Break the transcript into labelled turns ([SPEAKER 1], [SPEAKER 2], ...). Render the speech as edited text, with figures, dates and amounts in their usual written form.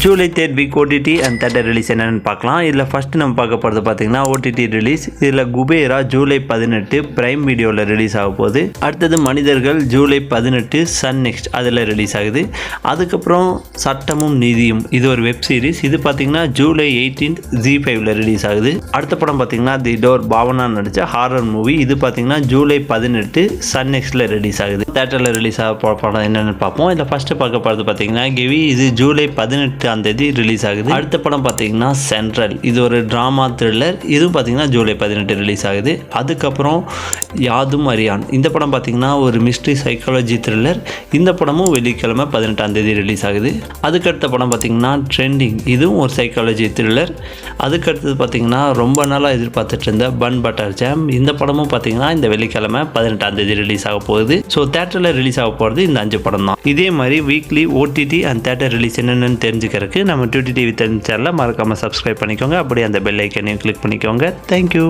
[SPEAKER 1] July 3rd week OTT and theatre release என்னென்னு பார்க்கலாம். இதில் ஃபஸ்ட்டு நம்ம பார்க்க போகிறது பார்த்தீங்கன்னா ஓடிடி ரிலீஸ். இதில் குபேரா ஜூலை 18 பிரைம் வீடியோவில் ரிலீஸ் ஆக போகுது. அடுத்தது மனிதர்கள் ஜூலை 18 சன் நெக்ஸ்ட் அதில் ரிலீஸ் ஆகுது. அதுக்கப்புறம் சட்டமும் நீதியும் இது ஒரு வெப் சீரிஸ். இது பார்த்தீங்கன்னா ஜூலை 18 Z5ல் ரிலீஸ் ஆகுது. அடுத்த படம் பார்த்தீங்கன்னா தி டோர் பாவனா நடித்த ஹாரர் மூவி. இது பார்த்தீங்கன்னா ஜூலை 18 சன் நெக்ஸ்டில் ரிலீஸ் ஆகுது. தேட்டரில் ரிலீஸ் ஆக படம் என்னென்னு பார்ப்போம். இதில் ஃபஸ்ட்டு பார்க்க போகிறது பார்த்தீங்கன்னா கெவி. இது ஜூலை 18 தேதி ரிலீஸ் ஆகுது. அடுத்த படம் பார்த்தீங்கன்னா சென்ட்ரல். இது ஒரு டிராமா த்ரில்லர். இதுவும் பார்த்தீங்கன்னா ஜூலை 18 ரிலீஸ் ஆகுது. அதுக்கப்புறம் யாதும் அறியான். இந்த படம் பார்த்தீங்கன்னா ஒரு மிஸ்ட்ரி சைக்காலஜி த்ரில்லர். இந்த படமும் வெள்ளிக்கிழமை 18 தேதி ரிலீஸ் ஆகுது. அதுக்கடுத்த படம் பார்த்தீங்கன்னா ட்ரெண்டிங். இதுவும் ஒரு சைக்காலஜி த்ரில்லர். அதுக்கடுத்தது பார்த்தீங்கன்னா ரொம்ப நாளாக எதிர்பார்த்துட்டு இருந்த பன் பட்டர் ஜாம். இந்த படமும் பார்த்தீங்கன்னா இந்த வெள்ளிக்கிழமை 18 தேதி ரிலீஸ் ஆக போகுது. ஸோ தேட்டரில் ரிலீஸ் ஆக போகிறது இந்த 5 படம் தான். இதே மாதிரி weekly OTT and theatre release என்னென்னு தெரிஞ்சுக்கிறதுக்கு நம்ம டிவி சேனலை மறக்காமல் சப்ஸ்கிரைப் பண்ணிக்கோங்க. அப்படியே அந்த பெல் ஐக்கனையும் கிளிக் பண்ணிக்கோங்க. தேங்க்யூ.